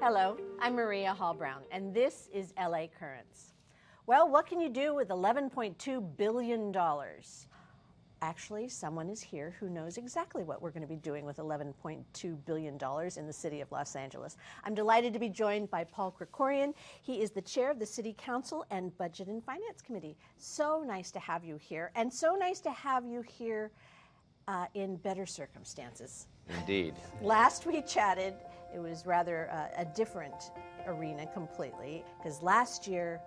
Hello, I'm Maria Hall Brown, and this is LA Currents. Well, what can you do with $11.2 billion? Actually, someone is here who knows exactly what we're going to be doing with $11.2 billion in the city of Los Angeles. I'm delighted to be joined by Paul Krikorian. He is the chair of the City Council and Budget and Finance Committee. So nice to have you here, and so nice to have you here in better circumstances. Indeed. Last we chatted, it was rather a different arena completely, because last year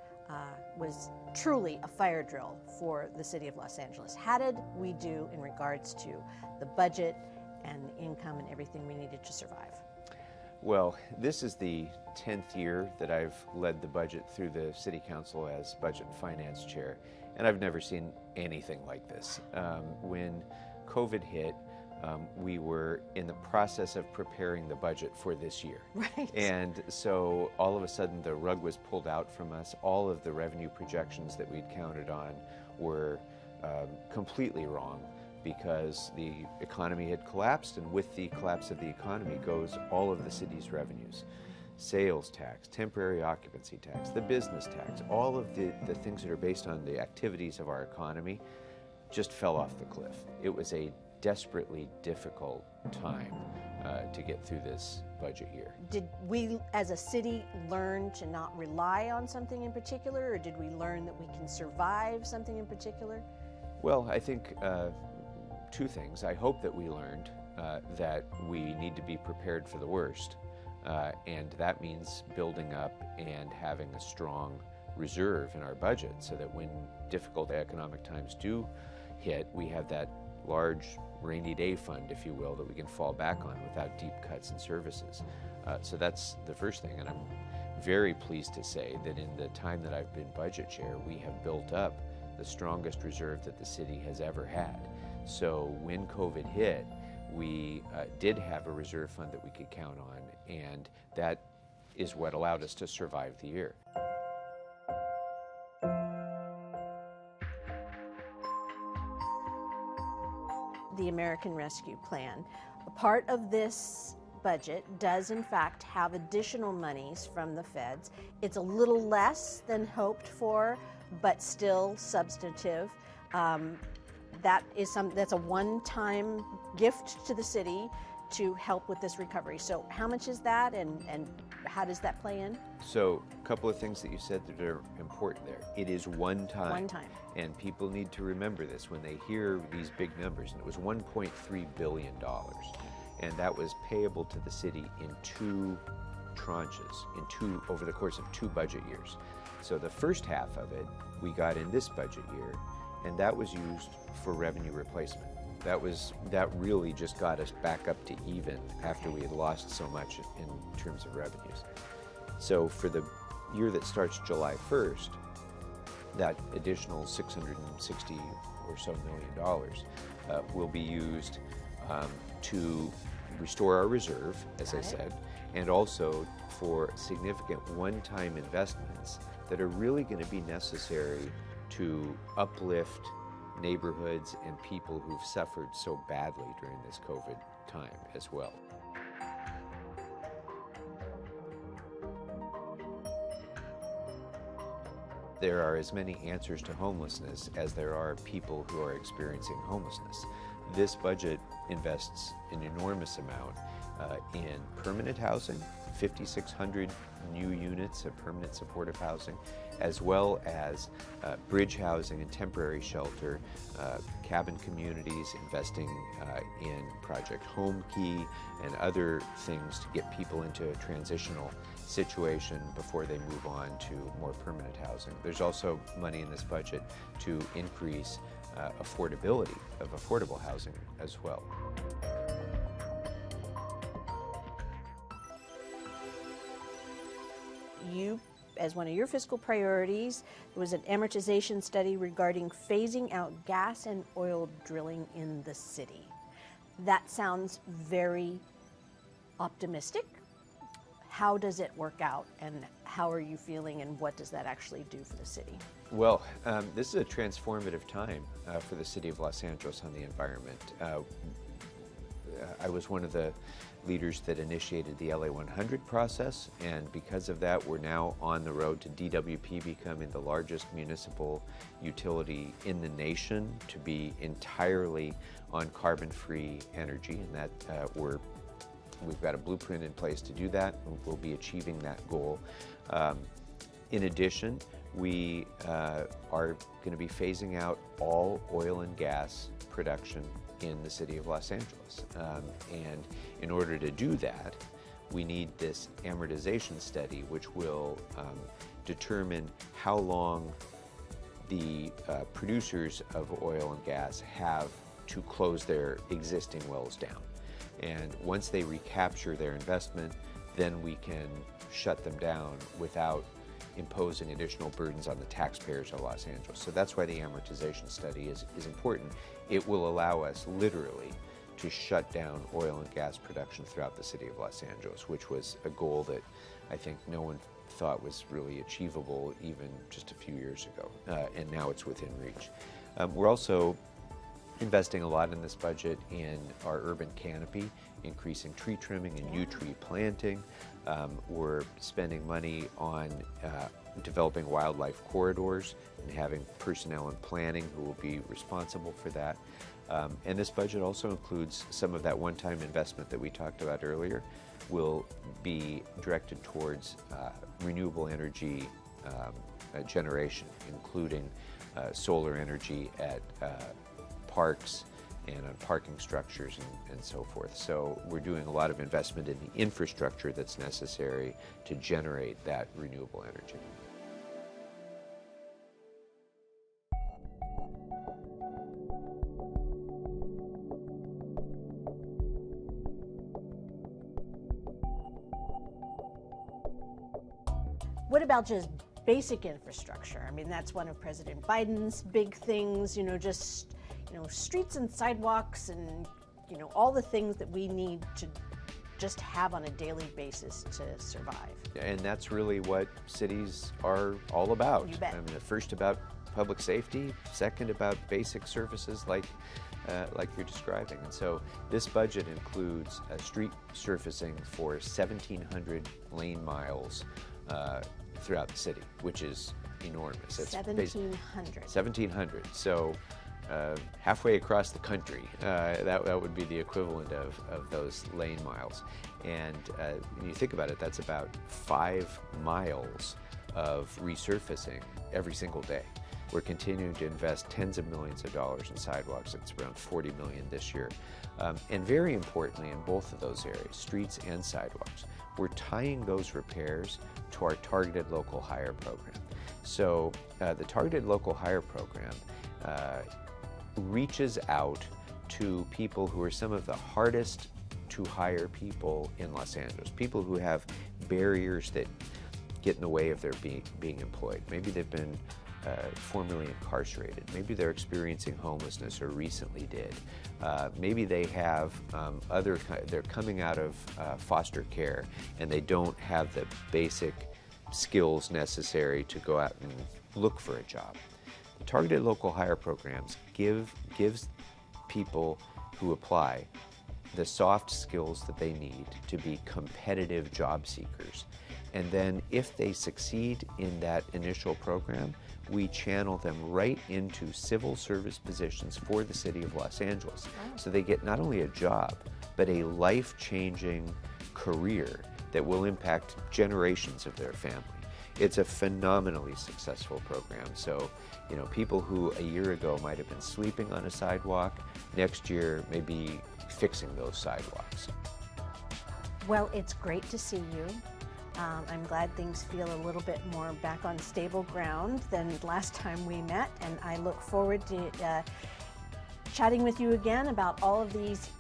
was truly a fire drill for the city of Los Angeles. How did we do in regards to the budget and income and everything we needed to survive? Well, this is the 10th year that I've led the budget through the City Council as Budget and Finance Chair, and I've never seen anything like this. When COVID hit, we were in the process of preparing the budget for this year. Right. And so all of a sudden the rug was pulled out from us. All of the revenue projections that we'd counted on were completely wrong because the economy had collapsed, and with the collapse of the economy goes all of the city's revenues. Sales tax, temporary occupancy tax, the business tax, all of the things that are based on the activities of our economy just fell off the cliff. It was a desperately difficult time to get through this budget year. Did we as a city learn to not rely on something in particular, or did we learn that we can survive something in particular? Well, I think two things. I hope that we learned that we need to be prepared for the worst, and that means building up and having a strong reserve in our budget so that when difficult economic times do hit, we have that large rainy day fund, if you will, that we can fall back on without deep cuts in services. So that's the first thing, and I'm very pleased to say that in the time that I've been budget chair, we have built up the strongest reserve that the city has ever had. So when COVID hit, we did have a reserve fund that we could count on, and that is what allowed us to survive the year. The American Rescue Plan. A part of this budget does in fact have additional monies from the feds. It's a little less than hoped for, but still substantive. That's a one-time gift to the city to help with this recovery. So how much is that, and how does that play in? So a couple of things that you said that are important there. It is one time. One time. And people need to remember this when they hear these big numbers. And it was $1.3 billion. And that was payable to the city in two tranches, over the course of 2 budget years. So the first half of it we got in this budget year, and that was used for revenue replacement. That really just got us back up to even after we had lost so much in terms of revenues. So for the year that starts July 1st, that additional $660 or so million will be used to restore our reserve, as I said, and also for significant one-time investments that are really going to be necessary to uplift neighborhoods and people who've suffered so badly during this COVID time as well. There are as many answers to homelessness as there are people who are experiencing homelessness. This budget invests an enormous amount in permanent housing, 5,600 new units of permanent supportive housing, as well as bridge housing and temporary shelter, cabin communities, investing in Project Home Key and other things to get people into a transitional situation before they move on to more permanent housing. There's also money in this budget to increase affordability of affordable housing as well. You, as one of your fiscal priorities, there was an amortization study regarding phasing out gas and oil drilling in the city. That sounds very optimistic. How does it work out, and how are you feeling, and what does that actually do for the city? Well, this is a transformative time for the city of Los Angeles on the environment. I was one of the leaders that initiated the LA 100 process, and because of that, we're now on the road to DWP becoming the largest municipal utility in the nation to be entirely on carbon-free energy, and that we've got a blueprint in place to do that, and we'll be achieving that goal. In addition, we are going to be phasing out all oil and gas production in the city of Los Angeles. And in order to do that, we need this amortization study, which will determine how long the producers of oil and gas have to close their existing wells down. And once they recapture their investment, then we can shut them down without imposing additional burdens on the taxpayers of Los Angeles. So that's why the amortization study is important. It will allow us literally to shut down oil and gas production throughout the city of Los Angeles, which was a goal that I think no one thought was really achievable even just a few years ago, and now it's within reach. We're also investing a lot in this budget in our urban canopy, increasing tree trimming and new tree planting. We're spending money on developing wildlife corridors and having personnel and planning who will be responsible for that. And this budget also includes some of that one-time investment that we talked about earlier will be directed towards renewable energy generation, including solar energy at parks and on parking structures and so forth. So we're doing a lot of investment in the infrastructure that's necessary to generate that renewable energy. What about just basic infrastructure? I mean, that's one of President Biden's big things, just streets and sidewalks and, all the things that we need to just have on a daily basis to survive. And that's really what cities are all about. You bet. I mean, first about public safety, second about basic services like you're describing. And so this budget includes street surfacing for 1,700 lane miles throughout the city, which is enormous. 1,700. 1,700. So halfway across the country, that would be the equivalent of those lane miles. And when you think about it, that's about 5 miles of resurfacing every single day. We're continuing to invest tens of millions of dollars in sidewalks. It's around $40 million this year. And very importantly, in both of those areas, streets and sidewalks, we're tying those repairs to our Targeted Local Hire program. So the Targeted Local Hire program reaches out to people who are some of the hardest to hire people in Los Angeles, people who have barriers that get in the way of their being employed. Maybe they've been formerly incarcerated. Maybe they're experiencing homelessness or recently did. Maybe they have they're coming out of foster care and they don't have the basic skills necessary to go out and look for a job. Targeted Local Hire programs gives people who apply the soft skills that they need to be competitive job seekers. And then if they succeed in that initial program, we channel them right into civil service positions for the city of Los Angeles. So they get not only a job, but a life-changing career that will impact generations of their family. It's a phenomenally successful program. So, people who a year ago might have been sleeping on a sidewalk, next year may be fixing those sidewalks. Well, it's great to see you. I'm glad things feel a little bit more back on stable ground than last time we met, and I look forward to chatting with you again about all of these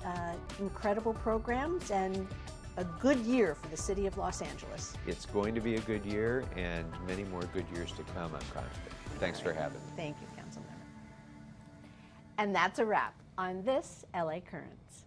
incredible programs and a good year for the city of Los Angeles. It's going to be a good year and many more good years to come, I'm confident. Thanks for having me. Thank you, Councilmember. And that's a wrap on this LA Currents.